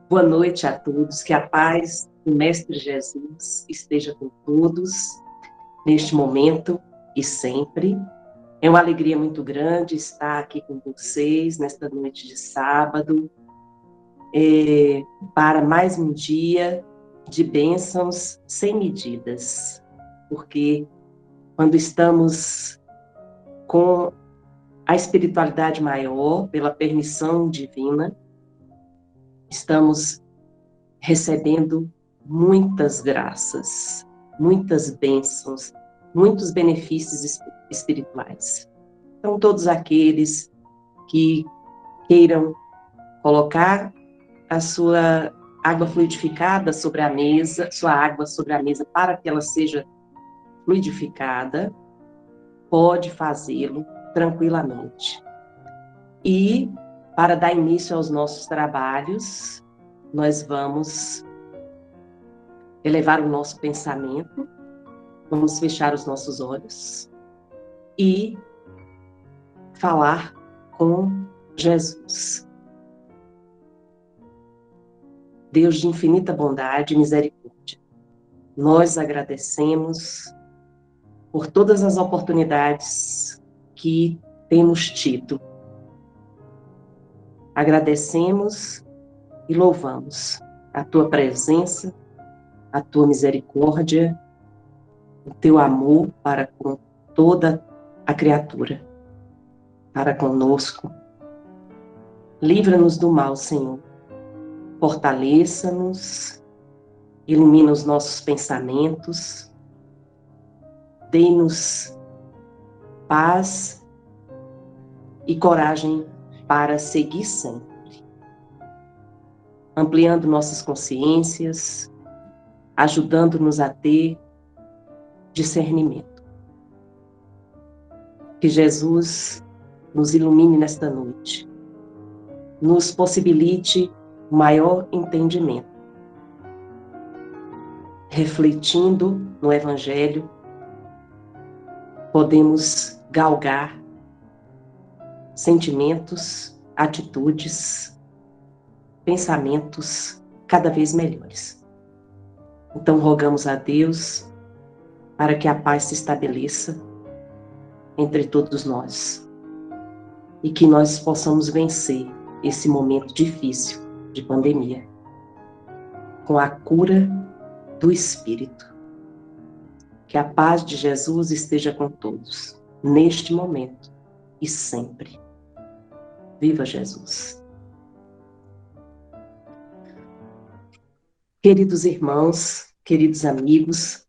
Boa noite a todos, que a paz do Mestre Jesus esteja com todos neste momento e sempre. É uma alegria muito grande estar aqui com vocês nesta noite de sábado, para mais um dia de bênçãos sem medidas, porque quando estamos com a espiritualidade maior, pela permissão divina, estamos recebendo muitas graças, muitas bênçãos, muitos benefícios espirituais. Então, todos aqueles que queiram colocar a sua água fluidificada sobre a mesa, sua água sobre a mesa para que ela seja fluidificada, pode fazê-lo tranquilamente. E, para dar início aos nossos trabalhos, nós vamos elevar o nosso pensamento, vamos fechar os nossos olhos e falar com Jesus. Deus de infinita bondade e misericórdia, nós agradecemos por todas as oportunidades que temos tido. Agradecemos e louvamos a tua presença, a tua misericórdia, o teu amor para com toda a criatura, para conosco. Livra-nos do mal, Senhor. Fortaleça-nos, ilumina os nossos pensamentos, dê-nos paz e coragem para seguir sempre, ampliando nossas consciências, ajudando-nos a ter discernimento. Que Jesus nos ilumine nesta noite, nos possibilite o maior entendimento, refletindo no Evangelho, podemos galgar sentimentos, atitudes, pensamentos cada vez melhores. Então, rogamos a Deus para que a paz se estabeleça entre todos nós e que nós possamos vencer esse momento difícil de pandemia com a cura do Espírito. Que a paz de Jesus esteja com todos, neste momento e sempre. Viva Jesus! Queridos irmãos, queridos amigos,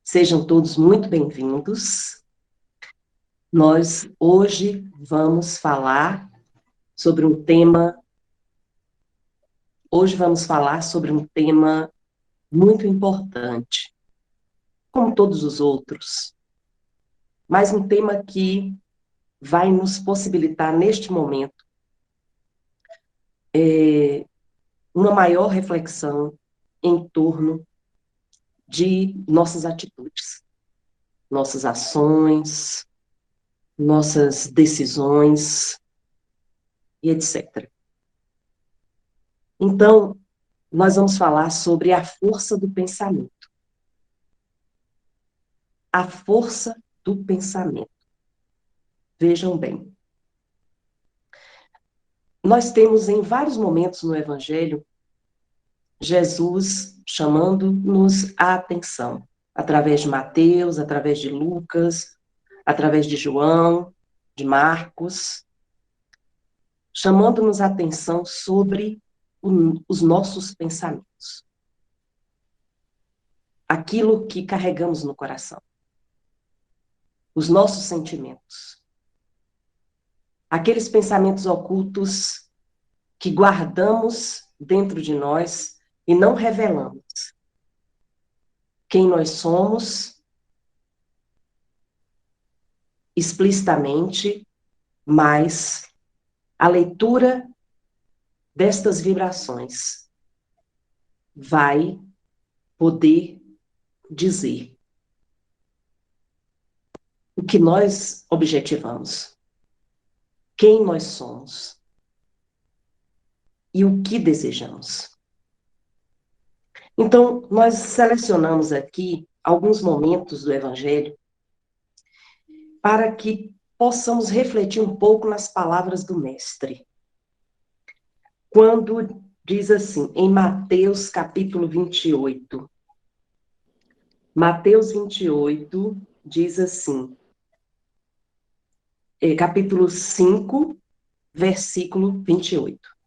sejam todos muito bem-vindos. Nós hoje vamos falar sobre um tema muito importante, como todos os outros, mas um tema que vai nos possibilitar, neste momento, uma maior reflexão em torno de nossas atitudes, nossas ações, nossas decisões e etc. Então, nós vamos falar sobre a força do pensamento. A força do pensamento. Vejam bem. Nós temos em vários momentos no Evangelho Jesus chamando-nos a atenção, através de Mateus, através de Lucas, através de João, de Marcos, chamando-nos a atenção sobre os nossos pensamentos. Aquilo que carregamos no coração. Os nossos sentimentos. Aqueles pensamentos ocultos que guardamos dentro de nós e não revelamos. Quem nós somos, explicitamente, mas a leitura destas vibrações vai poder dizer o que nós objetivamos, quem nós somos e o que desejamos. Então, nós selecionamos aqui alguns momentos do Evangelho para que possamos refletir um pouco nas palavras do Mestre. Quando diz assim, em Mateus capítulo 28, Mateus 28 diz assim, capítulo 5, versículo 28.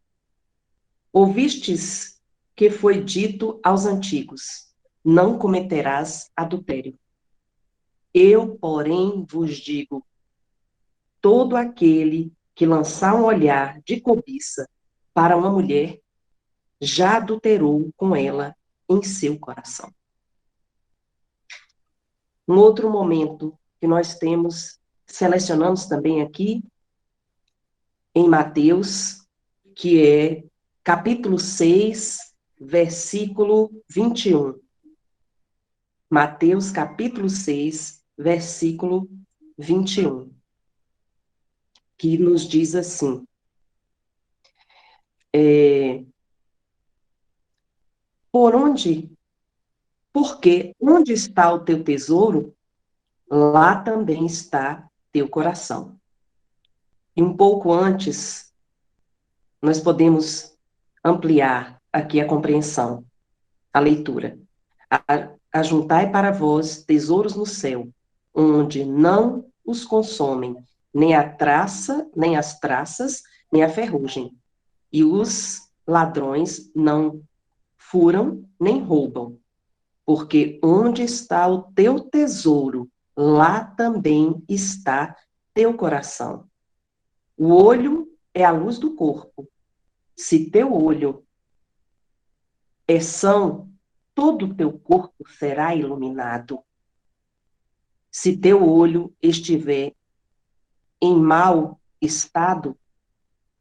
Ouvistes que foi dito aos antigos, não cometerás adultério. Eu, porém, vos digo, todo aquele que lançar um olhar de cobiça para uma mulher, já adulterou com ela em seu coração. Um outro momento que nós selecionamos também aqui, em Mateus, que é capítulo 6, versículo 21. Mateus, capítulo 6, versículo 21, que nos diz assim, porque onde está o teu tesouro, lá também está teu coração. E um pouco antes, nós podemos ampliar aqui a compreensão, a leitura. Ajuntai para vós tesouros no céu, onde não os consomem, nem a traça, nem as traças, nem a ferrugem. E os ladrões não furam, nem roubam. Porque onde está o teu tesouro, lá também está teu coração. O olho é a luz do corpo. Se teu olho é são, todo o teu corpo será iluminado. Se teu olho estiver em mau estado,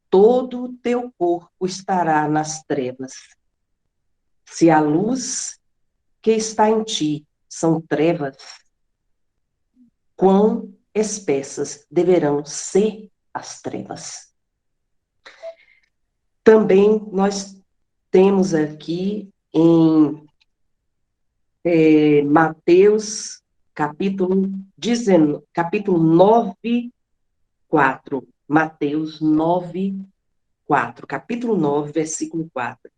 todo o teu corpo estará nas trevas. Se a luz que está em ti são trevas, quão espessas deverão ser as trevas. Também nós temos aqui em Mateus, capítulo 9, 4. Mateus 9, 4. Capítulo 9, versículo 4.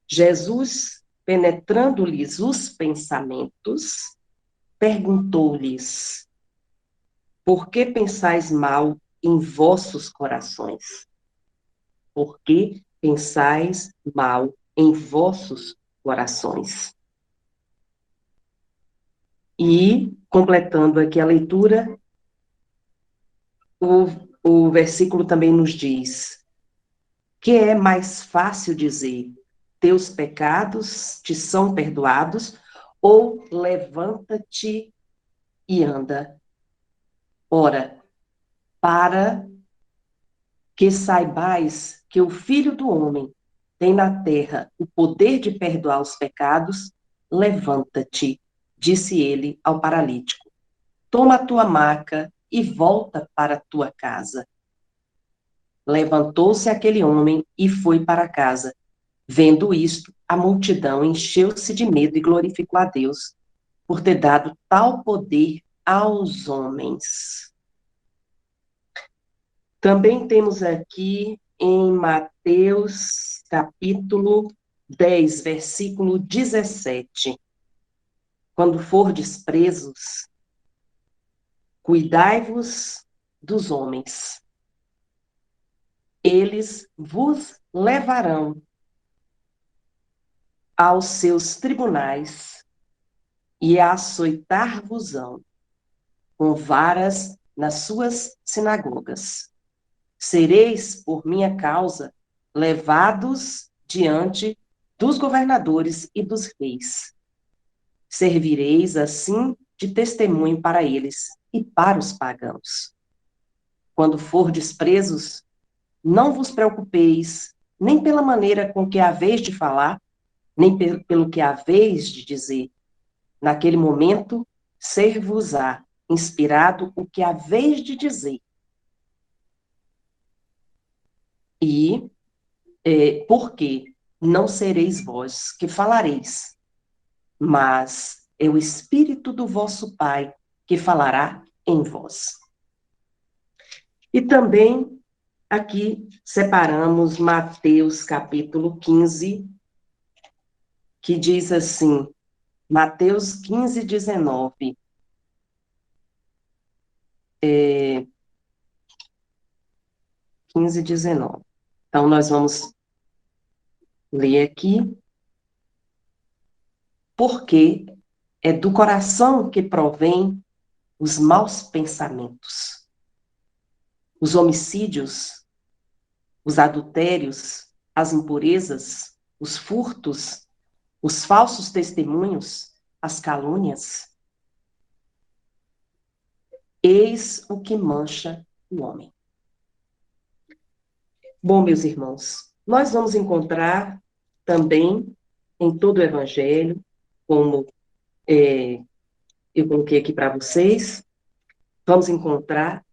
Jesus, penetrando-lhes os pensamentos, perguntou-lhes, por que pensais mal em vossos corações? Por que pensais mal em vossos corações? E, completando aqui a leitura, o versículo também nos diz que é mais fácil dizer, teus pecados te são perdoados, ou levanta-te e anda. Ora, para que saibais que o Filho do Homem tem na terra o poder de perdoar os pecados, levanta-te, disse ele ao paralítico. Toma a tua maca e volta para a tua casa. Levantou-se aquele homem e foi para casa. Vendo isto, a multidão encheu-se de medo e glorificou a Deus por ter dado tal poder aos homens. Também temos aqui em Mateus, capítulo 10, versículo 17. Quando fordes presos, cuidai-vos dos homens. Eles vos levarão aos seus tribunais e açoitar-vos-ão com varas nas suas sinagogas. Sereis, por minha causa, levados diante dos governadores e dos reis. Servireis, assim, de testemunho para eles e para os pagãos. Quando fordes presos, não vos preocupeis, nem pela maneira com que haveis de falar, nem pelo que haveis de dizer. Naquele momento, ser-vos-á inspirado o que haveis de dizer. E porque não sereis vós que falareis, mas é o Espírito do vosso Pai que falará em vós. E também aqui separamos Mateus capítulo 15, que diz assim, Mateus 15, 19. 15, 19. Então, nós vamos ler aqui, porque é do coração que provém os maus pensamentos, os homicídios, os adultérios, as impurezas, os furtos, os falsos testemunhos, as calúnias. Eis o que mancha o homem. Bom, meus irmãos, nós vamos encontrar também em todo o Evangelho, como eu coloquei aqui para vocês, vamos encontrar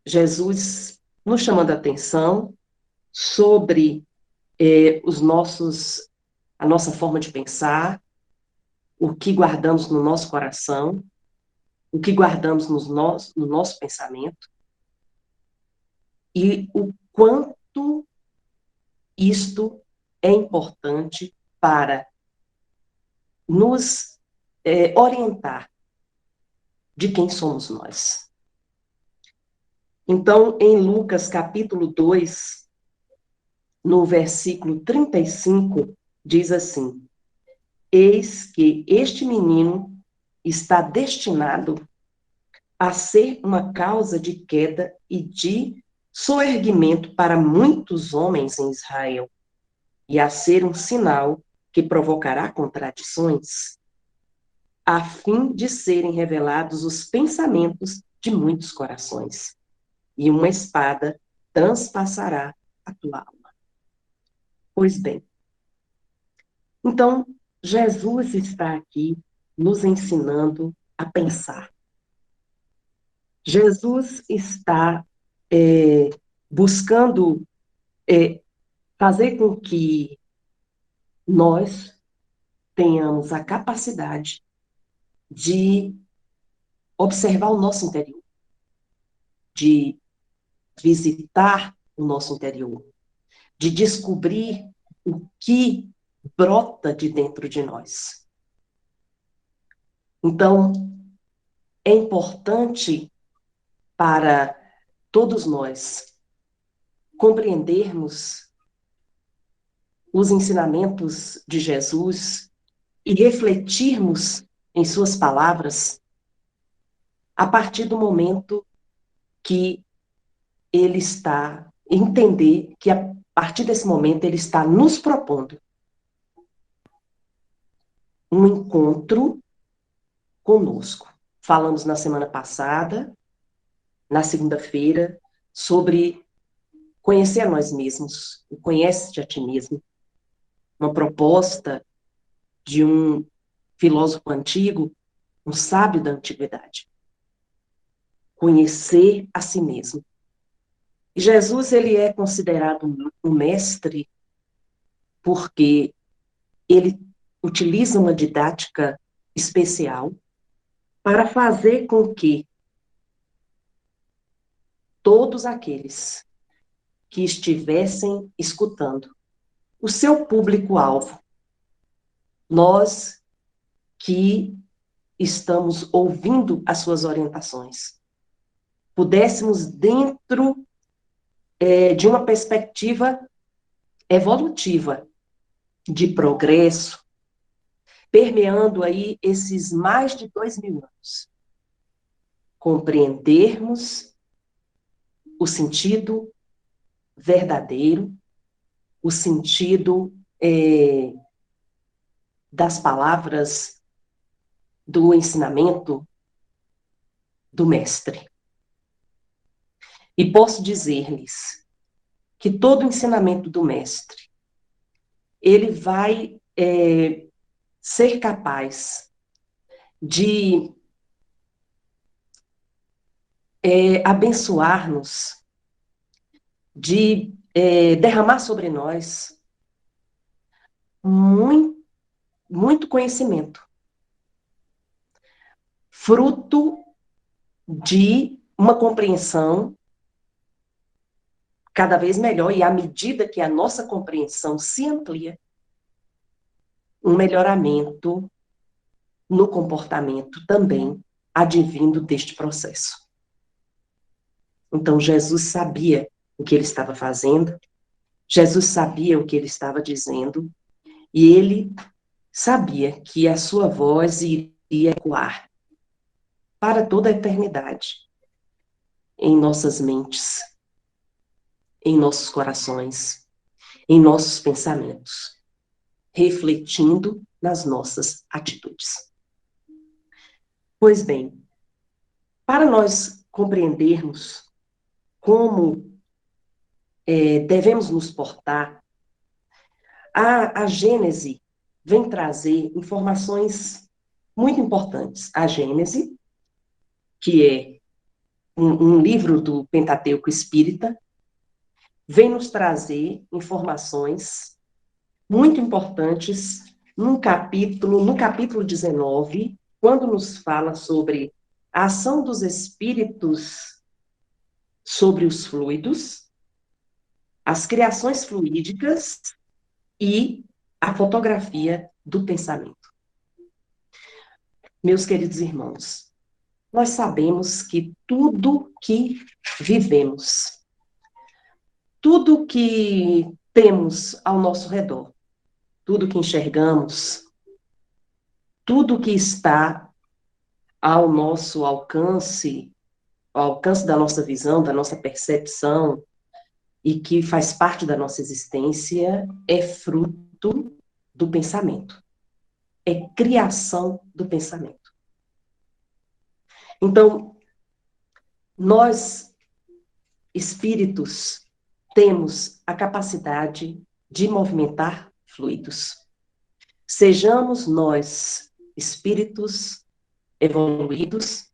Jesus nos chamando a atenção sobre a nossa forma de pensar, o que guardamos no nosso coração, o que guardamos no nosso pensamento, e o quanto isto é importante para nos orientar de quem somos nós. Então, em Lucas capítulo 2, no versículo 35, diz assim: Eis que este menino está destinado a ser uma causa de queda e de soerguimento para muitos homens em Israel, e a ser um sinal que provocará contradições, a fim de serem revelados os pensamentos de muitos corações, e uma espada transpassará a tua alma. Pois bem, então, Jesus está aqui nos ensinando a pensar. Jesus está buscando fazer com que nós tenhamos a capacidade de observar o nosso interior, de visitar o nosso interior, de descobrir o que brota de dentro de nós. Então, é importante para todos nós compreendermos os ensinamentos de Jesus e refletirmos em suas palavras a partir do momento que ele está, entender que a partir desse momento ele está nos propondo um encontro conosco. Falamos na semana passada, na segunda-feira, sobre conhecer a nós mesmos, o conhece-te a ti mesmo, uma proposta de um filósofo antigo, um sábio da antiguidade. Conhecer a si mesmo. E Jesus, ele é considerado um mestre porque ele utiliza uma didática especial para fazer com que todos aqueles que estivessem escutando, o seu público-alvo, nós que estamos ouvindo as suas orientações, pudéssemos, dentro de uma perspectiva evolutiva, de progresso, permeando aí esses mais de 2000 anos, compreendermos o sentido verdadeiro, o sentido das palavras do ensinamento do mestre. E posso dizer-lhes que todo o ensinamento do mestre, ele vai ser capaz de abençoar-nos, de derramar sobre nós muito, muito conhecimento, fruto de uma compreensão cada vez melhor, e à medida que a nossa compreensão se amplia, um melhoramento no comportamento também advindo deste processo. Então, Jesus sabia o que ele estava fazendo, Jesus sabia o que ele estava dizendo, e ele sabia que a sua voz iria ecoar para toda a eternidade em nossas mentes, em nossos corações, em nossos pensamentos, refletindo nas nossas atitudes. Pois bem, para nós compreendermos como devemos nos portar, a Gênese vem trazer informações muito importantes. A Gênese, que é um livro do Pentateuco Espírita, vem nos trazer informações muito importantes no capítulo 19, quando nos fala sobre a ação dos espíritos sobre os fluidos, as criações fluídicas e a fotografia do pensamento. Meus queridos irmãos, nós sabemos que tudo que vivemos, tudo que temos ao nosso redor, tudo que enxergamos, tudo que está ao nosso alcance, ao alcance da nossa visão, da nossa percepção, e que faz parte da nossa existência, é fruto do pensamento. É criação do pensamento. Então, nós, espíritos, temos a capacidade de movimentar fluidos. Sejamos nós, espíritos evoluídos,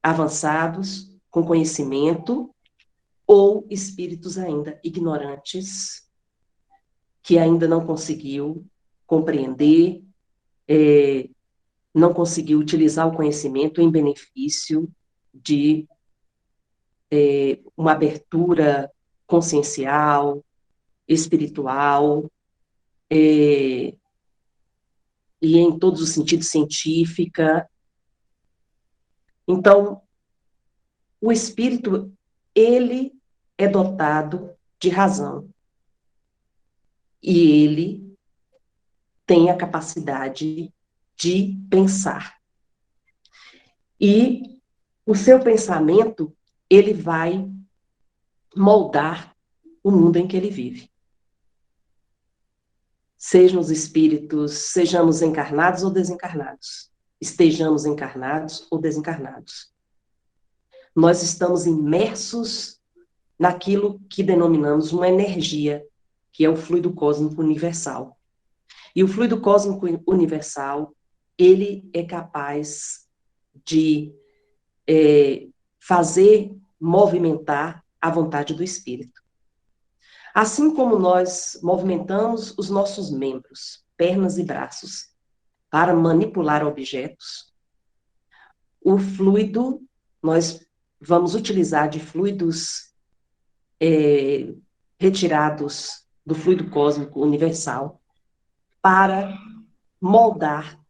avançados, com conhecimento, ou espíritos ainda ignorantes, que ainda não conseguiu compreender, não conseguiu utilizar o conhecimento em benefício de uma abertura consciencial, espiritual, e em todos os sentidos científica. Então, o espírito, ele é dotado de razão. E ele tem a capacidade de pensar. E o seu pensamento, ele vai moldar o mundo em que ele vive. Sejam os espíritos, sejamos encarnados ou desencarnados, estejamos encarnados ou desencarnados. Nós estamos imersos naquilo que denominamos uma energia, que é o fluido cósmico universal. E o fluido cósmico universal, ele é capaz de fazer movimentar a vontade do espírito. Assim como nós movimentamos os nossos membros, pernas e braços, para manipular objetos, o fluido, nós vamos utilizar de fluidos retirados do fluido cósmico universal para moldar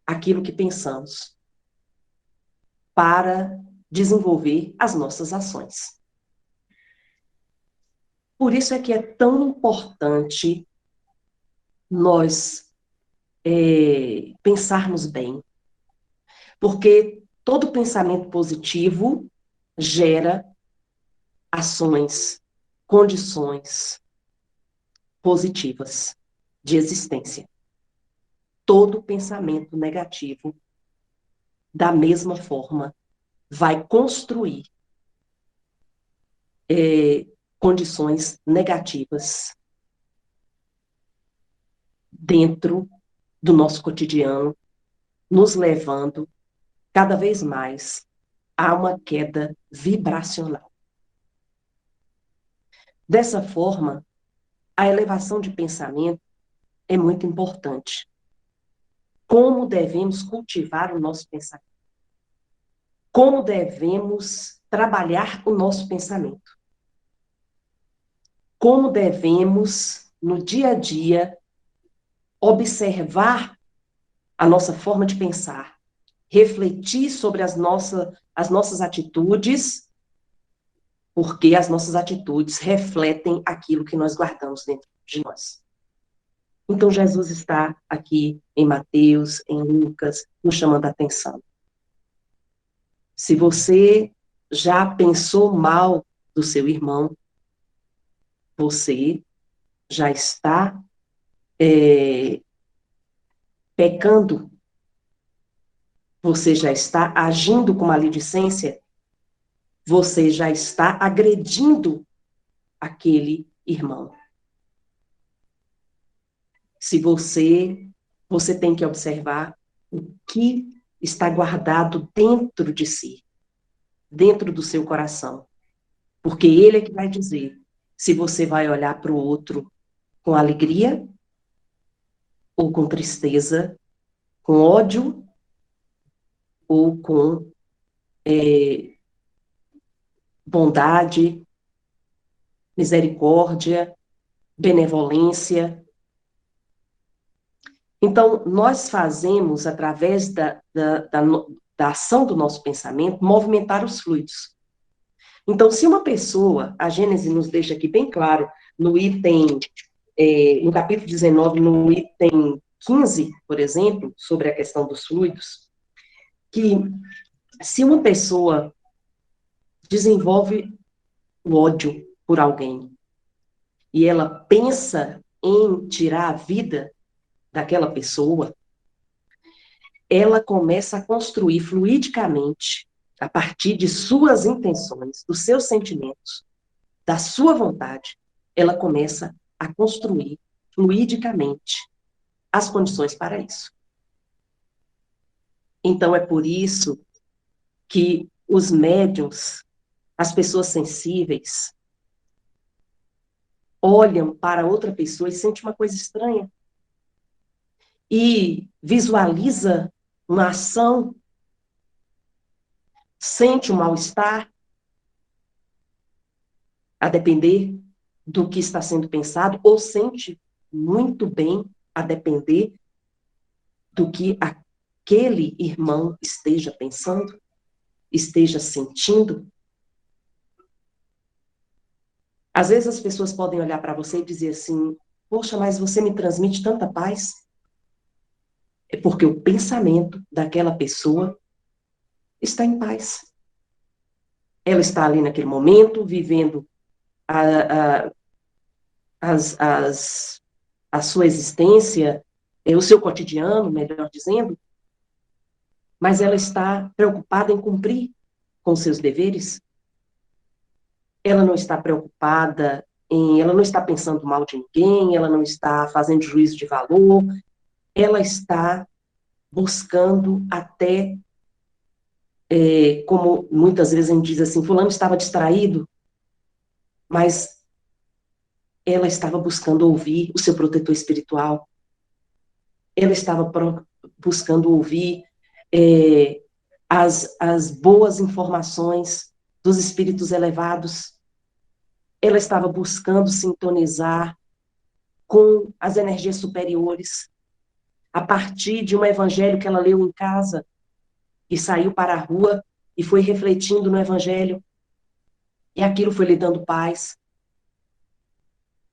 aquilo que pensamos, para desenvolver as nossas ações. Por isso é que é tão importante nós pensarmos bem, porque todo pensamento positivo gera ações, condições positivas de existência. Todo pensamento negativo, da mesma forma, vai construir condições negativas dentro do nosso cotidiano, nos levando cada vez mais a uma queda vibracional. Dessa forma, a elevação de pensamento é muito importante. Como devemos cultivar o nosso pensamento? Como devemos trabalhar o nosso pensamento? Como devemos, no dia a dia, observar a nossa forma de pensar, refletir sobre as nossas atitudes, porque as nossas atitudes refletem aquilo que nós guardamos dentro de nós. Então, Jesus está aqui em Mateus, em Lucas, nos chamando a atenção. Se você já pensou mal do seu irmão, você já está pecando, você já está agindo com maledicência, você já está agredindo aquele irmão. Se você tem que observar o que está guardado dentro de si, dentro do seu coração. Porque ele é que vai dizer se você vai olhar para o outro com alegria ou com tristeza, com ódio ou com bondade, misericórdia, benevolência. Então, nós fazemos, através da ação do nosso pensamento, movimentar os fluidos. Então, se uma pessoa, a Gênesis nos deixa aqui bem claro, no item, no capítulo 19, no item 15, por exemplo, sobre a questão dos fluidos, que se uma pessoa desenvolve o ódio por alguém e ela pensa em tirar a vida daquela pessoa, ela começa a construir fluidicamente, a partir de suas intenções, dos seus sentimentos, da sua vontade, ela começa a construir fluidicamente as condições para isso. Então, é por isso que os médiuns, as pessoas sensíveis, olham para outra pessoa e sentem uma coisa estranha. E visualiza uma ação, sente um mal-estar, a depender do que está sendo pensado, ou sente muito bem, a depender do que aquele irmão esteja pensando, esteja sentindo. Às vezes as pessoas podem olhar para você e dizer assim, poxa, mas você me transmite tanta paz. É porque o pensamento daquela pessoa está em paz. Ela está ali naquele momento, vivendo a sua existência, o seu cotidiano, melhor dizendo, mas ela está preocupada em cumprir com seus deveres. Ela não está preocupada ela não está pensando mal de ninguém, ela não está fazendo juízo de valor, ela está buscando até, como muitas vezes a gente diz assim, fulano estava distraído, mas ela estava buscando ouvir o seu protetor espiritual, ela estava buscando ouvir as boas informações dos espíritos elevados, ela estava buscando sintonizar com as energias superiores, a partir de um evangelho que ela leu em casa, e saiu para a rua, e foi refletindo no evangelho, e aquilo foi lhe dando paz.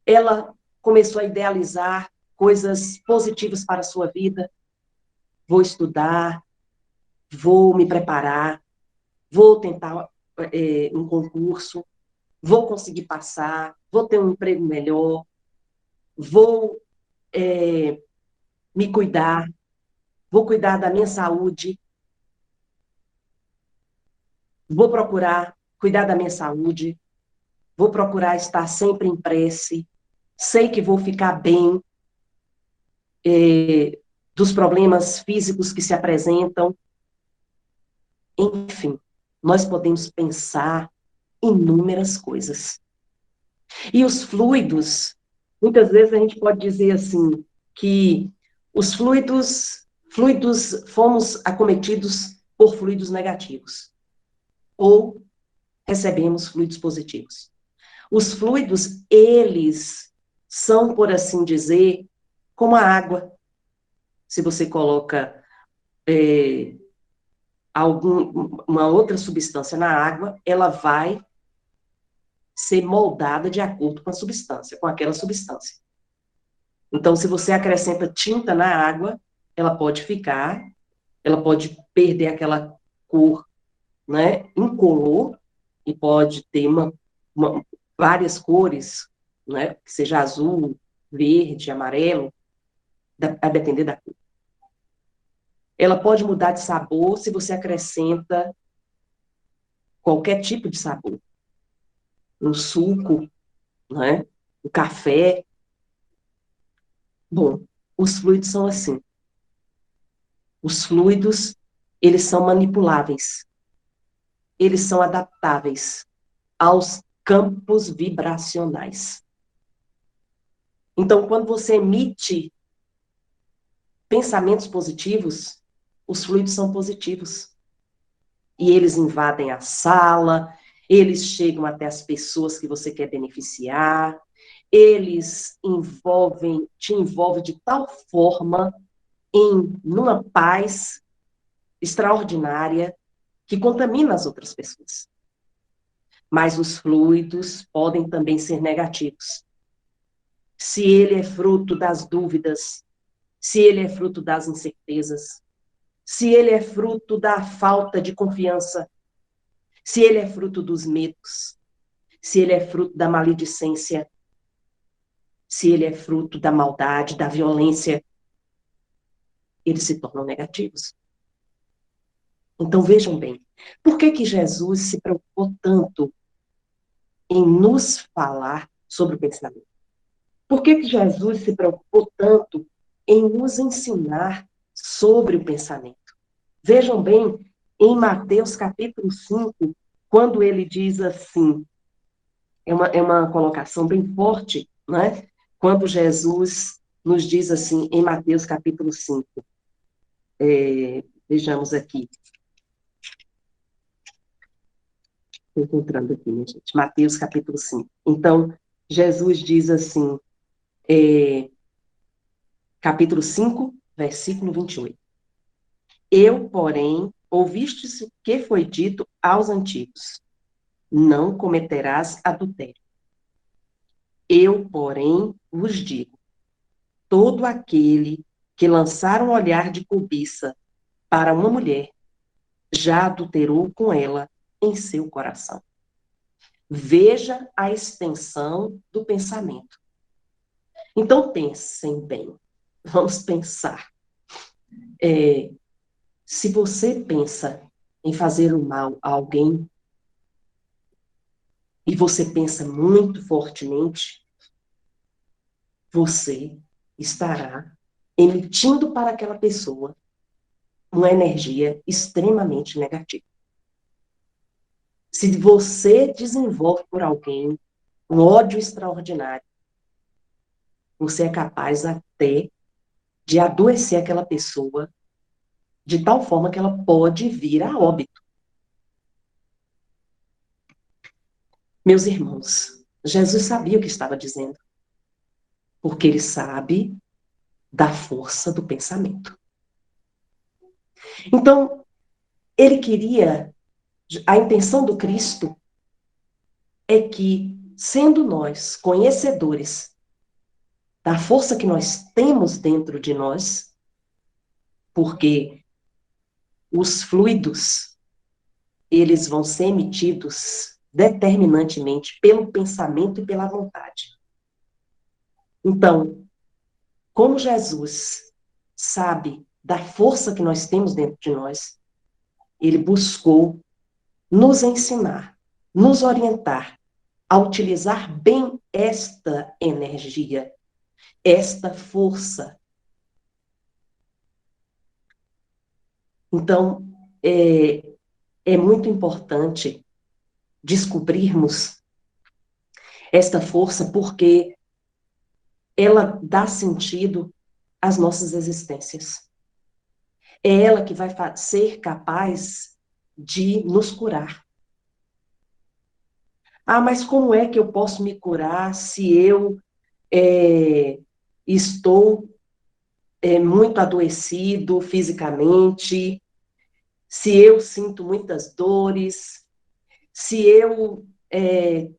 Ela começou a idealizar coisas positivas para a sua vida. Vou estudar, vou me preparar, vou tentar um concurso, vou conseguir passar, vou ter um emprego melhor, vou me cuidar, vou cuidar da minha saúde, vou procurar cuidar da minha saúde, vou procurar estar sempre em prece, sei que vou ficar bem dos problemas físicos que se apresentam. Enfim, nós podemos pensar inúmeras coisas. E os fluidos, muitas vezes a gente pode dizer assim, que os fluidos fomos acometidos por fluidos negativos, ou recebemos fluidos positivos. Os fluidos, eles são, por assim dizer, como a água. Se você coloca uma outra substância na água, ela vai ser moldada de acordo com a substância, com aquela substância. Então, se você acrescenta tinta na água, ela pode ela pode perder aquela cor, né, incolor, e pode ter várias cores, né, que seja azul, verde, amarelo, a depender da cor. Ela pode mudar de sabor se você acrescenta qualquer tipo de sabor. Um suco, né, um café. Bom, os fluidos são assim. Os fluidos, eles são manipuláveis. Eles são adaptáveis aos campos vibracionais. Então, quando você emite pensamentos positivos, os fluidos são positivos. E eles invadem a sala, eles chegam até as pessoas que você quer beneficiar, eles te envolvem de tal forma numa paz extraordinária que contamina as outras pessoas. Mas os fluidos podem também ser negativos. Se ele é fruto das dúvidas, se ele é fruto das incertezas, se ele é fruto da falta de confiança, se ele é fruto dos medos, se ele é fruto da maledicência, se ele é fruto da maldade, da violência, eles se tornam negativos. Então vejam bem, por que Jesus se preocupou tanto em nos falar sobre o pensamento? Por que Jesus se preocupou tanto em nos ensinar sobre o pensamento? Vejam bem, em Mateus capítulo 5, quando ele diz assim, é uma colocação bem forte, né? Quando Jesus nos diz assim, em Mateus capítulo 5, vejamos aqui, estou encontrando aqui, minha gente, Mateus capítulo 5. Então, Jesus diz assim, capítulo 5, versículo 28. Eu, porém, ouvistes o que foi dito aos antigos, não cometerás adultério. Eu, porém, vos digo, todo aquele que lançar um olhar de cobiça para uma mulher, já adulterou com ela em seu coração. Veja a extensão do pensamento. Então, pensem bem. Vamos pensar. Se você pensa em fazer o mal a alguém, e você pensa muito fortemente, você estará emitindo para aquela pessoa uma energia extremamente negativa. Se você desenvolve por alguém um ódio extraordinário, você é capaz até de adoecer aquela pessoa de tal forma que ela pode vir a óbito. Meus irmãos, Jesus sabia o que estava dizendo, porque ele sabe da força do pensamento. Então, ele queria, a intenção do Cristo é que, sendo nós conhecedores da força que nós temos dentro de nós, porque os fluidos, eles vão ser emitidos determinantemente pelo pensamento e pela vontade. Então, como Jesus sabe da força que nós temos dentro de nós, ele buscou nos ensinar, nos orientar a utilizar bem esta energia, esta força. Então, é muito importante descobrirmos esta força porque ela dá sentido às nossas existências. É ela que vai ser capaz de nos curar. Ah, mas como é que eu posso me curar se eu estou muito adoecido fisicamente, se eu sinto muitas dores, se eu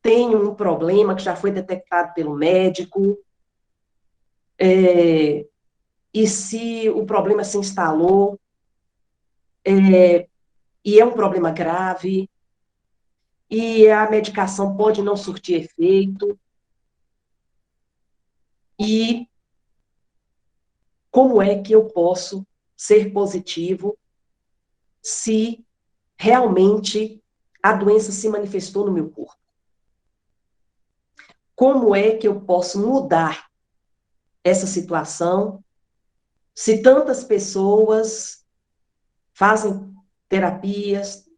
tenho um problema que já foi detectado pelo médico, e se o problema se instalou, e é um problema grave, e a medicação pode não surtir efeito, e como é que eu posso ser positivo se realmente a doença se manifestou no meu corpo? Como é que eu posso mudar essa situação se tantas pessoas fazem terapias,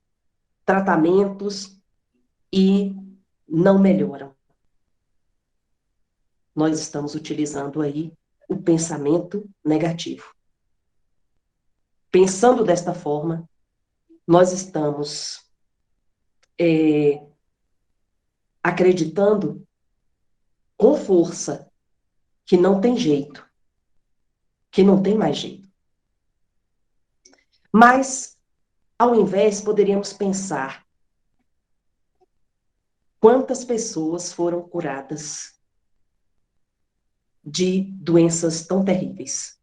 tratamentos e não melhoram? Nós estamos utilizando aí o pensamento negativo. Pensando desta forma, nós estamos acreditando com força que não tem jeito, que não tem mais jeito. Mas, ao invés, poderíamos pensar quantas pessoas foram curadas de doenças tão terríveis,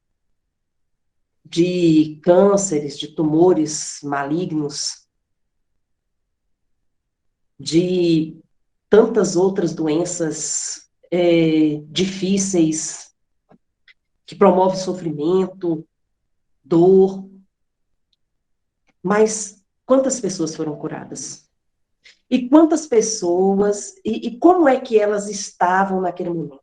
de cânceres, de tumores malignos, de tantas outras doenças difíceis, que promovem sofrimento, dor. Mas quantas pessoas foram curadas? E quantas pessoas, e como é que elas estavam naquele momento?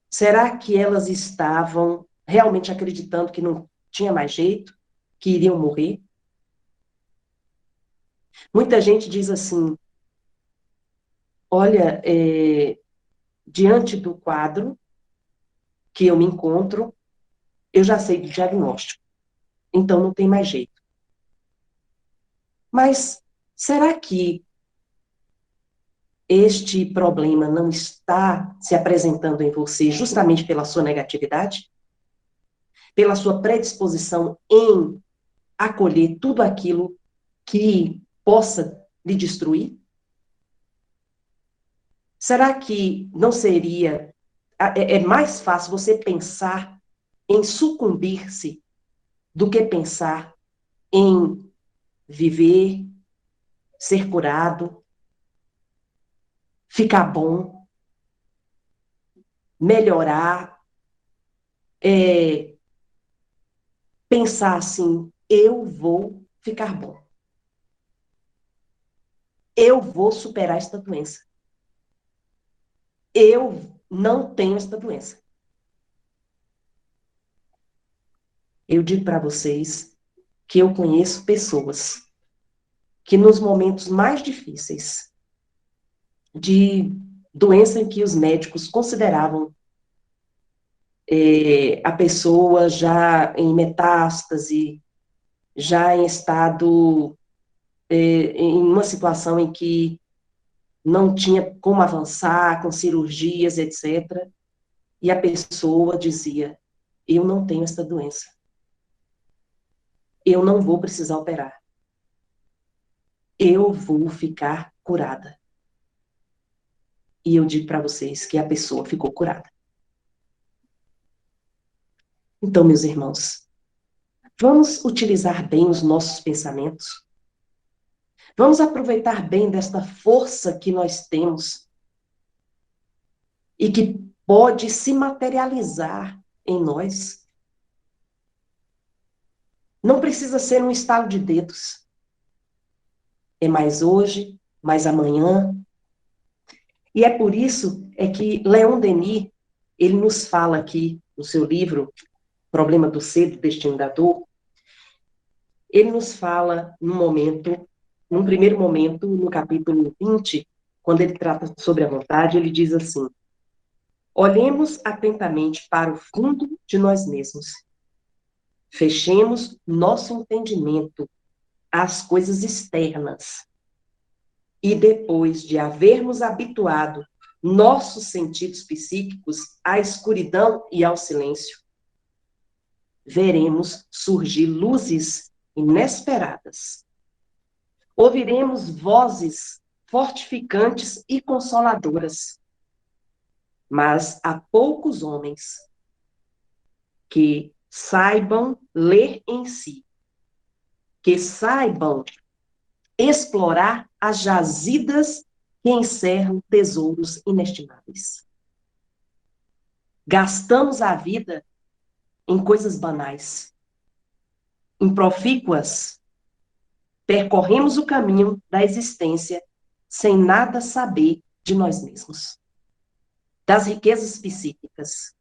Será que elas estavam realmente acreditando que não tinha mais jeito, que iriam morrer? Muita gente diz assim, olha, diante do quadro que eu me encontro, eu já sei do diagnóstico, então não tem mais jeito. Mas será que este problema não está se apresentando em você justamente pela sua negatividade? Pela sua predisposição em acolher tudo aquilo que possa lhe destruir? Será que não seria mais fácil você pensar em sucumbir-se do que pensar em viver, ser curado, ficar bom, melhorar, pensar assim, eu vou ficar bom. Eu vou superar esta doença. Eu não tenho esta doença. Eu digo para vocês que eu conheço pessoas que nos momentos mais difíceis de doença em que os médicos consideravam a pessoa já em metástase, já em estado, em uma situação em que não tinha como avançar com cirurgias, etc. E a pessoa dizia, eu não tenho essa doença. Eu não vou precisar operar. Eu vou ficar curada. E eu digo para vocês que a pessoa ficou curada. Então, meus irmãos, vamos utilizar bem os nossos pensamentos. Vamos aproveitar bem desta força que nós temos e que pode se materializar em nós. Não precisa ser um estalo de dedos. É mais hoje, mais amanhã. E é por isso que Leon Denis, ele nos fala aqui no seu livro Problema do Ser, do Destino da Dor, ele nos fala num primeiro momento, no capítulo 20, quando ele trata sobre a vontade, ele diz assim: olhemos atentamente para o fundo de nós mesmos. Fechemos nosso entendimento às coisas externas. E depois de havermos habituado nossos sentidos psíquicos à escuridão e ao silêncio, veremos surgir luzes inesperadas. Ouviremos vozes fortificantes e consoladoras. Mas há poucos homens que saibam ler em si, que saibam explorar as jazidas que encerram tesouros inestimáveis. Gastamos a vida em coisas banais, improfícuas. Percorremos o caminho da existência sem nada saber de nós mesmos. Das riquezas psíquicas,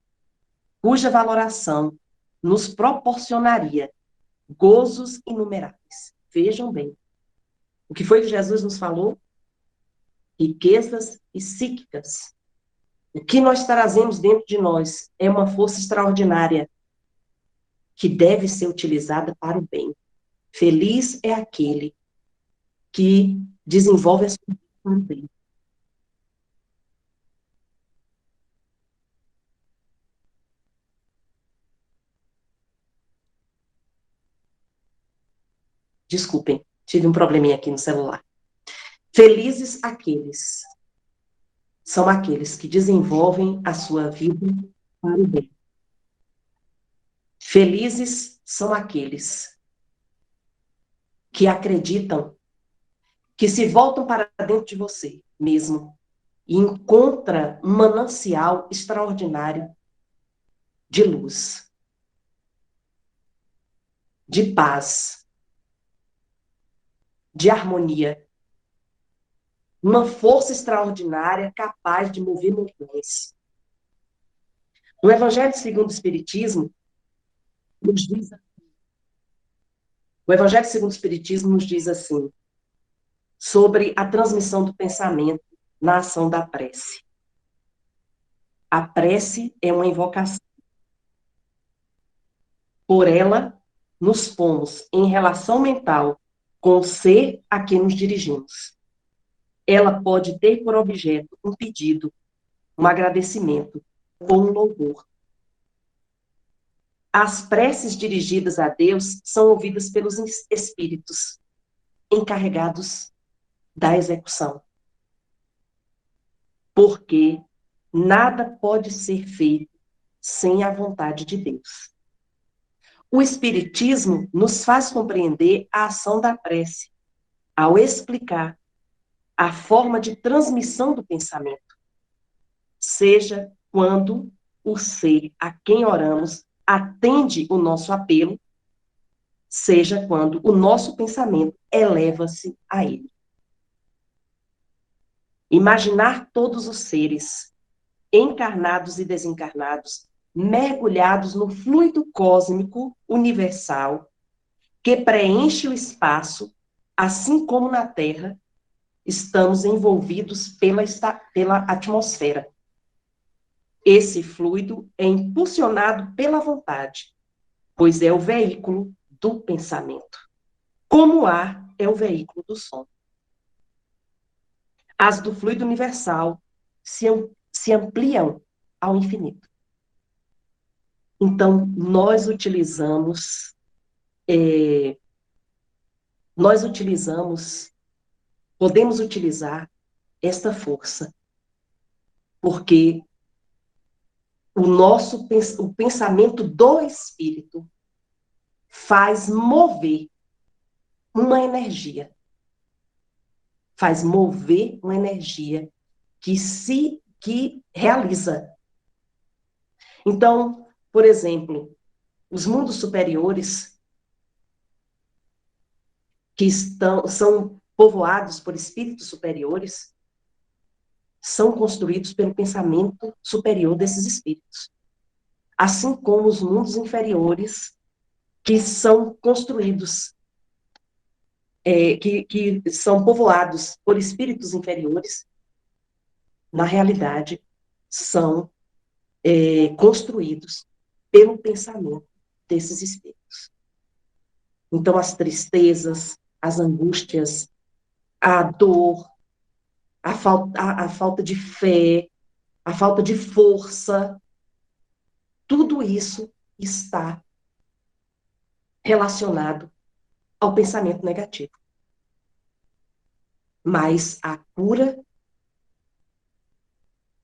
cuja valoração nos proporcionaria gozos inumeráveis. Vejam bem, o que foi que Jesus nos falou? Riquezas psíquicas. O que nós trazemos dentro de nós é uma força extraordinária que deve ser utilizada para o bem. Feliz é aquele que desenvolve a sua vida para o bem. Desculpem, tive um probleminha aqui no celular. Felizes aqueles são aqueles que desenvolvem a sua vida para o bem. Felizes são aqueles que acreditam que se voltam para dentro de você mesmo e encontra um manancial extraordinário de luz, de paz, de harmonia, uma força extraordinária capaz de mover montanhas. O Evangelho segundo o Espiritismo nos diz, o Evangelho segundo o Espiritismo nos diz assim, sobre a transmissão do pensamento na ação da prece. A prece é uma invocação. Por ela, nos pomos em relação mental com o ser a quem nos dirigimos. Ela pode ter por objeto um pedido, um agradecimento ou um louvor. As preces dirigidas a Deus são ouvidas pelos espíritos encarregados da execução. Porque nada pode ser feito sem a vontade de Deus. O Espiritismo nos faz compreender a ação da prece, ao explicar a forma de transmissão do pensamento, seja quando o ser a quem oramos atende o nosso apelo, seja quando o nosso pensamento eleva-se a ele. Imaginar todos os seres, encarnados e desencarnados, mergulhados no fluido cósmico universal que preenche o espaço, assim como na Terra, estamos envolvidos pela atmosfera. Esse fluido é impulsionado pela vontade, pois é o veículo do pensamento, como o ar é o veículo do som. As do fluido universal se ampliam ao infinito. Então, podemos utilizar esta força, porque o pensamento do espírito faz mover uma energia, que realiza. Então, por exemplo, os mundos superiores são povoados por espíritos superiores, são construídos pelo pensamento superior desses espíritos. Assim como os mundos inferiores, que são construídos, que são povoados por espíritos inferiores, na realidade, são construídos pelo pensamento desses espíritos. Então, as tristezas, as angústias, a dor, a falta de fé, a falta de força, tudo isso está relacionado ao pensamento negativo. Mas a cura,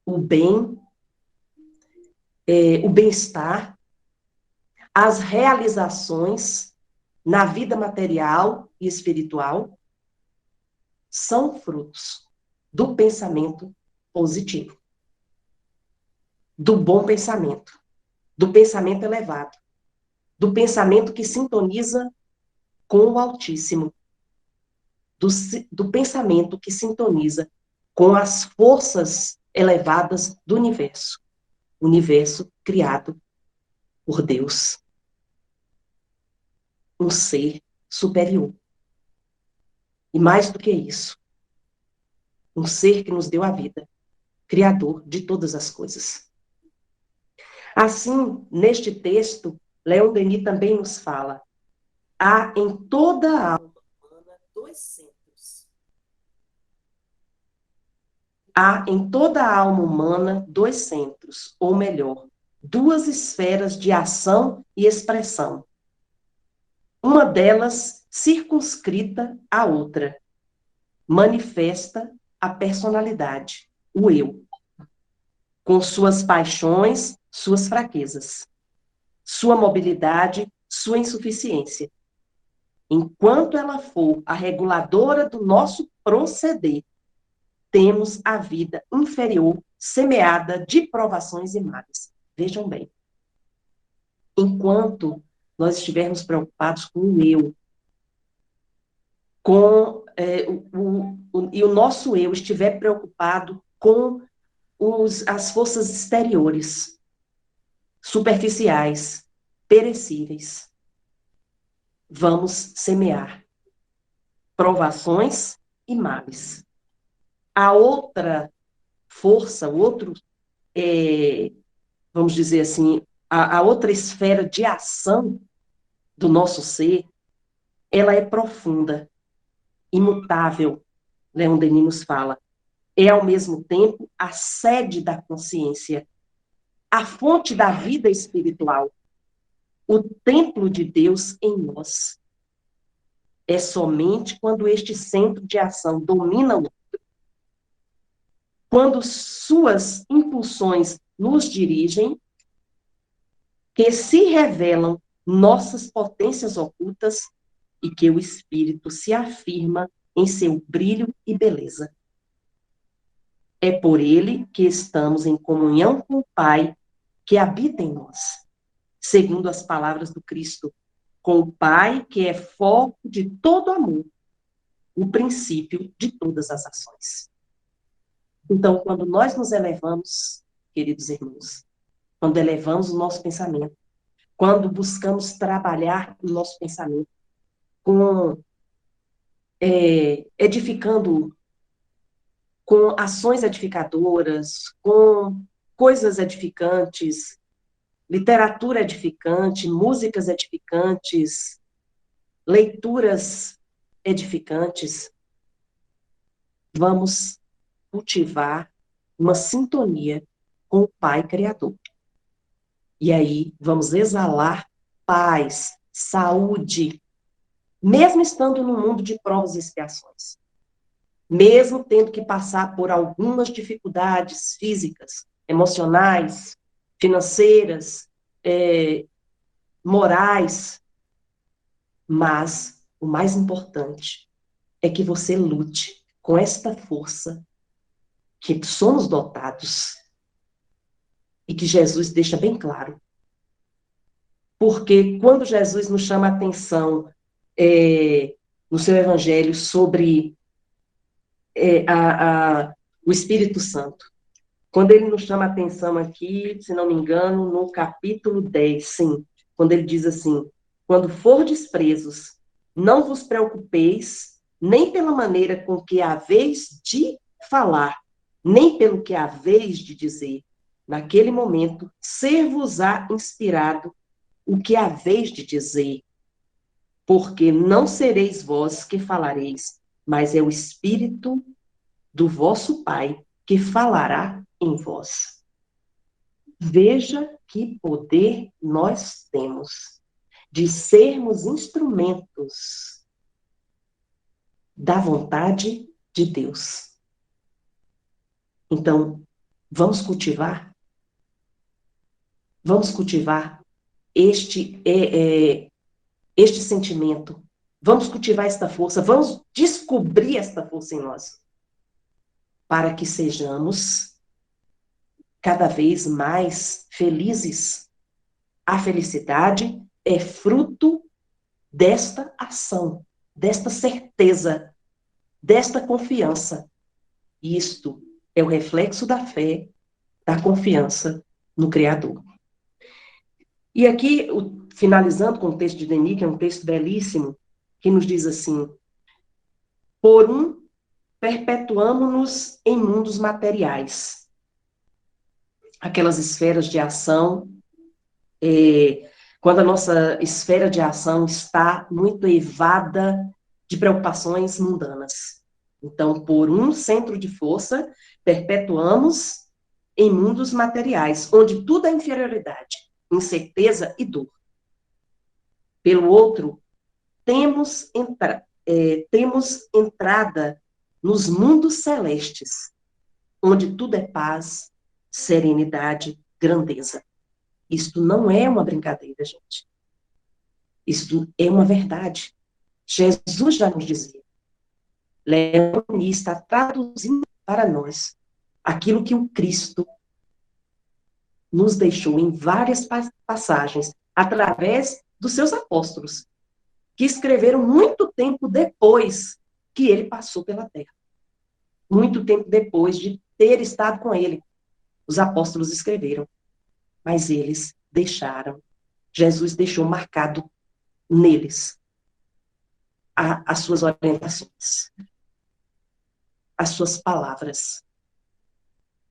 o bem, o bem-estar, as realizações na vida material e espiritual são frutos do pensamento positivo, do bom pensamento, do pensamento elevado, do pensamento que sintoniza com o Altíssimo, do pensamento que sintoniza com as forças elevadas do universo criado por Deus, um ser superior. E mais do que isso, um ser que nos deu a vida, criador de todas as coisas. Assim, neste texto, Leon Denis também nos fala: há em toda a alma humana dois centros. Há em toda a alma humana dois centros, ou melhor, duas esferas de ação e expressão. Uma delas circunscrita à outra, manifesta a personalidade, o eu, com suas paixões, suas fraquezas, sua mobilidade, sua insuficiência. Enquanto ela for a reguladora do nosso proceder, temos a vida inferior semeada de provações e males. Vejam bem. Enquanto nós estivermos preocupados com o eu, e o nosso eu estiver preocupado com as forças exteriores, superficiais, perecíveis, vamos semear provações e males. A outra força, vamos dizer assim, a outra esfera de ação do nosso ser, ela é profunda, imutável, Leon Denis nos fala. É, ao mesmo tempo, a sede da consciência, a fonte da vida espiritual, o templo de Deus em nós. É somente quando este centro de ação domina o outro, quando suas impulsões nos dirigem, que se revelam nossas potências ocultas e que o espírito se afirma em seu brilho e beleza. É por ele que estamos em comunhão com o Pai que habita em nós, segundo as palavras do Cristo, com o Pai que é foco de todo amor, o princípio de todas as ações. Então, quando nós nos elevamos, queridos irmãos, quando elevamos o nosso pensamento, quando buscamos trabalhar o nosso pensamento edificando, com ações edificadoras, com coisas edificantes, literatura edificante, músicas edificantes, leituras edificantes, vamos cultivar uma sintonia com o Pai Criador. E aí vamos exalar paz, saúde, mesmo estando no mundo de provas e expiações, mesmo tendo que passar por algumas dificuldades físicas, emocionais, financeiras, morais, mas o mais importante é que você lute com esta força que somos dotados e que Jesus deixa bem claro. Porque quando Jesus nos chama a atenção no seu evangelho sobre o Espírito Santo, quando ele nos chama a atenção aqui, se não me engano, no capítulo 10, sim, quando ele diz assim: quando fordes presos, não vos preocupeis nem pela maneira com que haveis de falar, nem pelo que haveis de dizer. Naquele momento, ser-vos-á inspirado o que haveis de dizer, porque não sereis vós que falareis, mas é o Espírito do vosso Pai que falará em vós. Veja que poder nós temos de sermos instrumentos da vontade de Deus. Então, vamos cultivar este, este sentimento, vamos cultivar esta força, vamos descobrir esta força em nós, para que sejamos cada vez mais felizes. A felicidade é fruto desta ação, desta certeza, desta confiança. E isto é o reflexo da fé, da confiança no Criador. E aqui, finalizando com o texto de Denis, que é um texto belíssimo, que nos diz assim: por um, perpetuamo-nos em mundos materiais. Aquelas esferas de ação, quando a nossa esfera de ação está muito evada de preocupações mundanas. Então, por um centro de força, perpetuamos em mundos materiais, onde tudo é inferioridade, incerteza e dor. Pelo outro, temos entrada nos mundos celestes, onde tudo é paz, serenidade, grandeza. Isto não é uma brincadeira, gente. Isto é uma verdade. Jesus já nos dizia. Leoni está traduzindo para nós aquilo que o Cristo nos deixou em várias passagens, através dos seus apóstolos, que escreveram muito tempo depois que ele passou pela terra. Muito tempo depois de ter estado com ele. Os apóstolos escreveram, mas eles deixaram. Jesus deixou marcado neles as suas orientações, as suas palavras,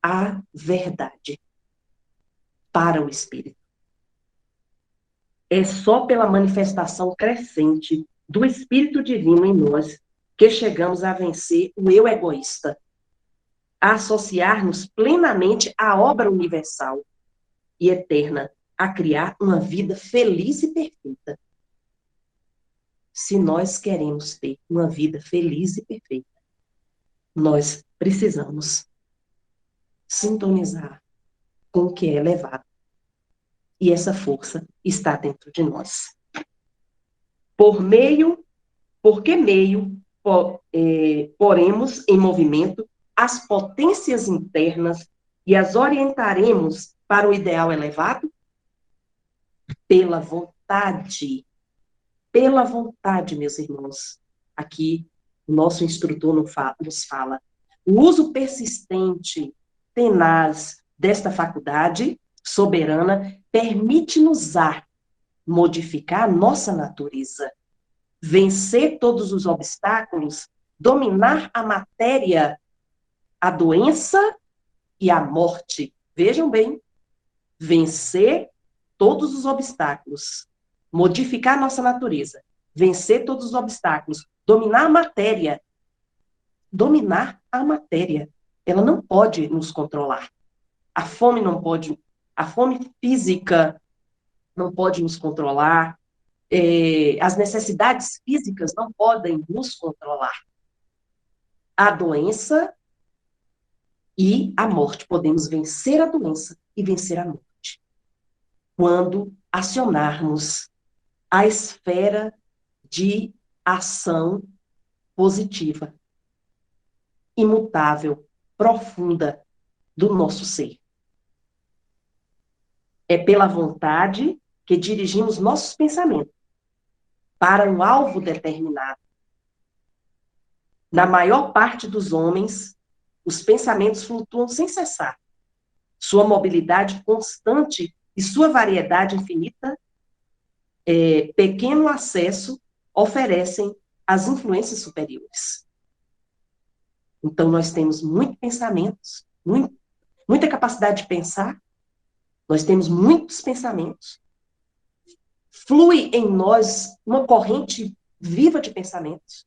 a verdade para o Espírito. É só pela manifestação crescente do Espírito Divino em nós que chegamos a vencer o eu egoísta, a associar-nos plenamente à obra universal e eterna, a criar uma vida feliz e perfeita. Se nós queremos ter uma vida feliz e perfeita, nós precisamos sintonizar com o que é elevado. E essa força está dentro de nós. Por que meio poremos em movimento as potências internas e as orientaremos para o ideal elevado? Pela vontade. Pela vontade, meus irmãos. Aqui, o nosso instrutor nos fala. O uso persistente, tenaz, desta faculdade soberana permite-nos modificar nossa natureza, vencer todos os obstáculos, dominar a matéria, a doença e a morte. Vejam bem, vencer todos os obstáculos, modificar nossa natureza, vencer todos os obstáculos, dominar a matéria. Dominar a matéria. Ela não pode nos controlar. A fome não pode, a fome física não pode nos controlar, as necessidades físicas não podem nos controlar. A doença e a morte. Podemos vencer a doença e vencer a morte quando acionarmos a esfera de ação positiva, imutável, profunda do nosso ser. É pela vontade que dirigimos nossos pensamentos para um alvo determinado. Na maior parte dos homens, os pensamentos flutuam sem cessar. Sua mobilidade constante e sua variedade infinita, pequeno acesso, oferecem as influências superiores. Então, nós temos muitos pensamentos, muita capacidade de pensar, nós temos muitos pensamentos. Flui em nós uma corrente viva de pensamentos,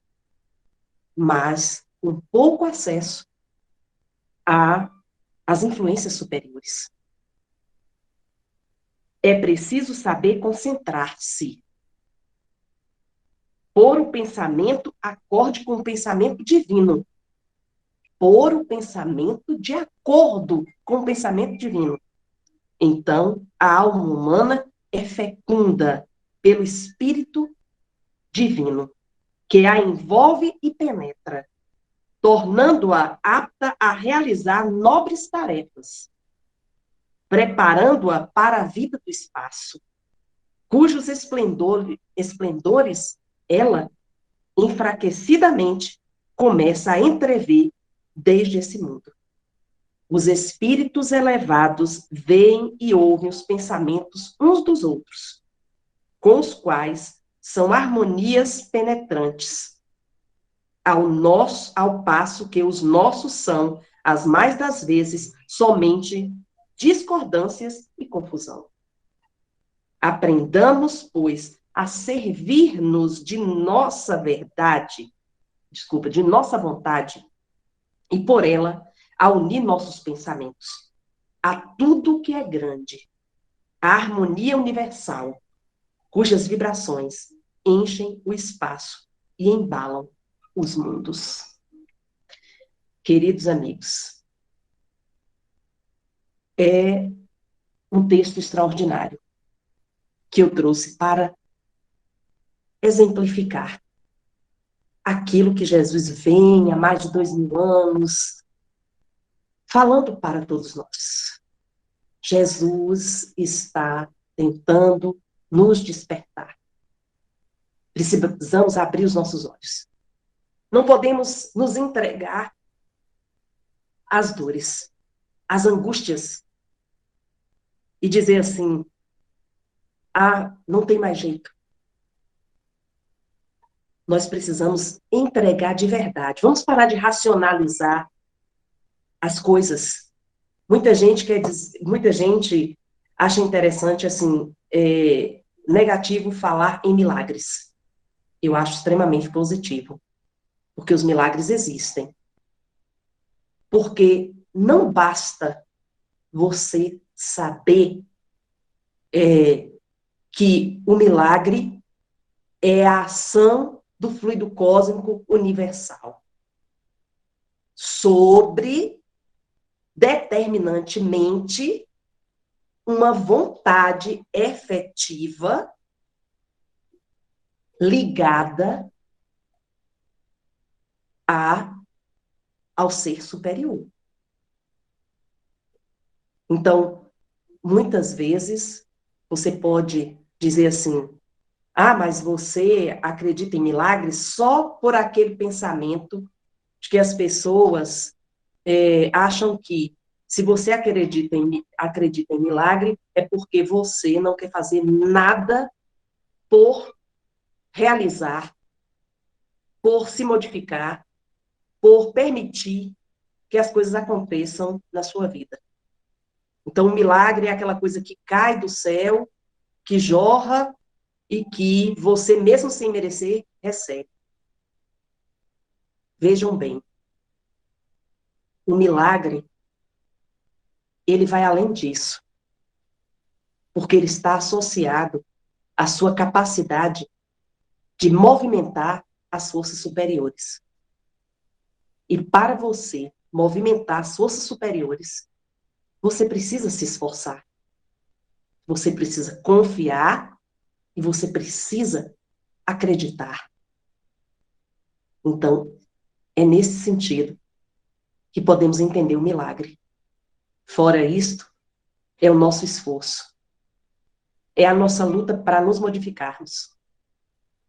mas com pouco acesso às influências superiores. É preciso saber concentrar-se. Pôr o pensamento acorde com o pensamento divino. Pôr o pensamento de acordo com o pensamento divino. Então, a alma humana é fecunda pelo Espírito Divino, que a envolve e penetra, tornando-a apta a realizar nobres tarefas, preparando-a para a vida do espaço, cujos esplendores ela, enfraquecidamente, começa a entrever desde esse mundo. Os espíritos elevados veem e ouvem os pensamentos uns dos outros, com os quais são harmonias penetrantes, ao passo que os nossos são, as mais das vezes, somente discordâncias e confusão. Aprendamos, pois, a servir-nos de nossa verdade, de nossa vontade, e por ela a unir nossos pensamentos a tudo que é grande, a harmonia universal, cujas vibrações enchem o espaço e embalam os mundos. Queridos amigos, é um texto extraordinário que eu trouxe para exemplificar aquilo que Jesus vem há mais de 2000 anos falando para todos nós. Jesus está tentando nos despertar. Precisamos abrir os nossos olhos. Não podemos nos entregar às dores, às angústias e dizer assim: ah, não tem mais jeito. Nós precisamos entregar de verdade. Vamos parar de racionalizar as coisas. Muita gente acha interessante, assim, negativo falar em milagres. Eu acho extremamente positivo, porque os milagres existem. Porque não basta você saber que o milagre é a ação do fluido cósmico universal sobre, determinantemente, uma vontade efetiva ligada ao ser superior. Então, muitas vezes, você pode dizer assim: ah, mas você acredita em milagres só por aquele pensamento de que as pessoas acham que se você acredita em milagre, é porque você não quer fazer nada por realizar, por se modificar, por permitir que as coisas aconteçam na sua vida. Então, o milagre é aquela coisa que cai do céu, que jorra e que você, mesmo sem merecer, recebe. Vejam bem, o milagre, ele vai além disso, porque ele está associado à sua capacidade de movimentar as forças superiores. E para você movimentar as forças superiores, você precisa se esforçar. Você precisa confiar e você precisa acreditar. Então, é nesse sentido que podemos entender o milagre. Fora isto, é o nosso esforço. É a nossa luta para nos modificarmos,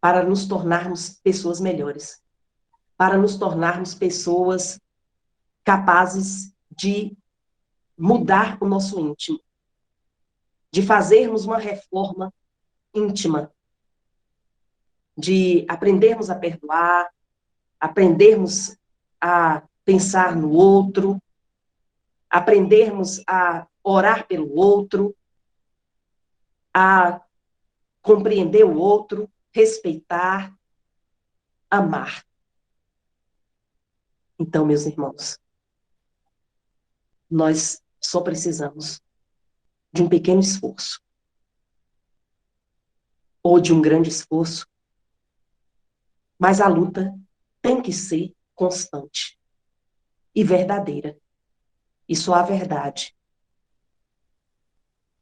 para nos tornarmos pessoas melhores, para nos tornarmos pessoas capazes de mudar o nosso íntimo, de fazermos uma reforma íntima, de aprendermos a perdoar, aprendermos a pensar no outro, aprendermos a orar pelo outro, a compreender o outro, respeitar, amar. Então, meus irmãos, nós só precisamos de um pequeno esforço, ou de um grande esforço, mas a luta tem que ser constante e verdadeira. E só a verdade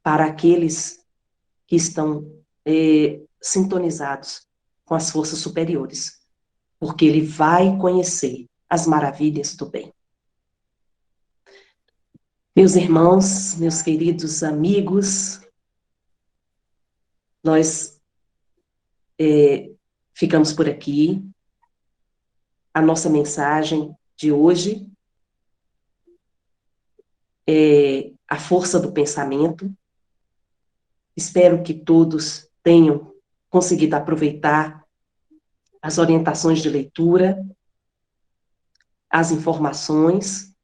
para aqueles que estão sintonizados com as forças superiores, porque ele vai conhecer as maravilhas do bem. Meus irmãos, meus queridos amigos, nós ficamos por aqui. A nossa mensagem de hoje é a força do pensamento. Espero que todos tenham conseguido aproveitar as orientações de leitura, as informações,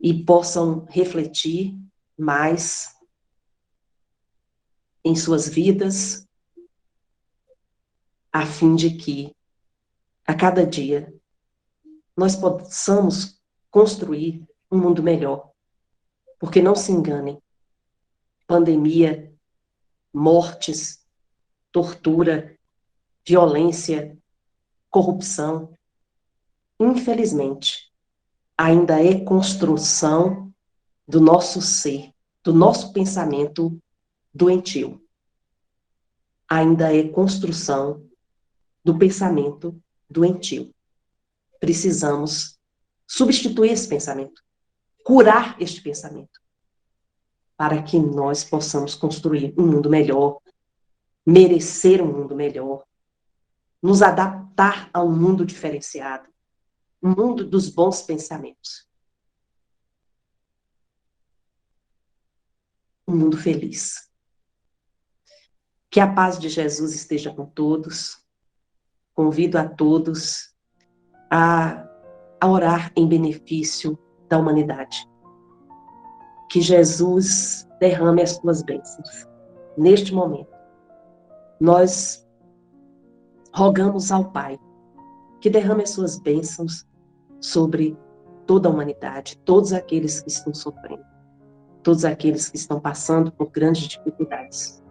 e possam refletir mais em suas vidas, a fim de que, a cada dia, nós possamos construir um mundo melhor. Porque não se enganem, pandemia, mortes, tortura, violência, corrupção, infelizmente, ainda é construção do nosso ser, do nosso pensamento doentio. Ainda é construção do pensamento doentio. Precisamos substituir esse pensamento, curar este pensamento, para que nós possamos construir um mundo melhor, merecer um mundo melhor, nos adaptar a um mundo diferenciado, um mundo dos bons pensamentos. Um mundo feliz. Que a paz de Jesus esteja com todos. Convido a todos a orar em benefício da humanidade. Que Jesus derrame as suas bênçãos. Neste momento, nós rogamos ao Pai que derrame as suas bênçãos sobre toda a humanidade, todos aqueles que estão sofrendo, todos aqueles que estão passando por grandes dificuldades.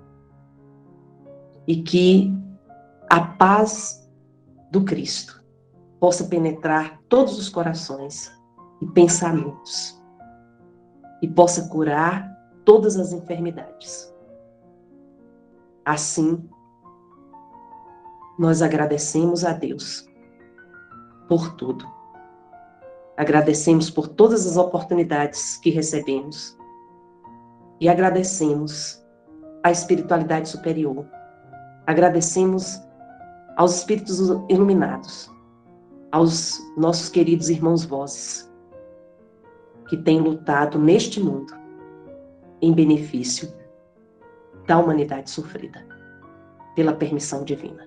E que a paz do Cristo possa penetrar todos os corações e pensamentos e possa curar todas as enfermidades. Assim, nós agradecemos a Deus por tudo. Agradecemos por todas as oportunidades que recebemos e agradecemos à espiritualidade superior. Agradecemos aos espíritos iluminados, aos nossos queridos irmãos vozes, que têm lutado neste mundo em benefício da humanidade sofrida, pela permissão divina.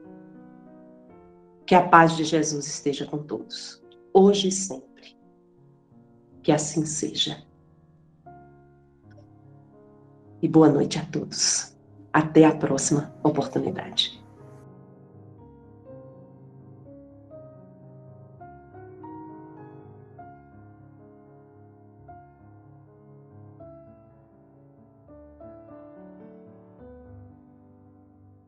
Que a paz de Jesus esteja com todos, hoje e sempre. Que assim seja. E boa noite a todos. Até a próxima oportunidade.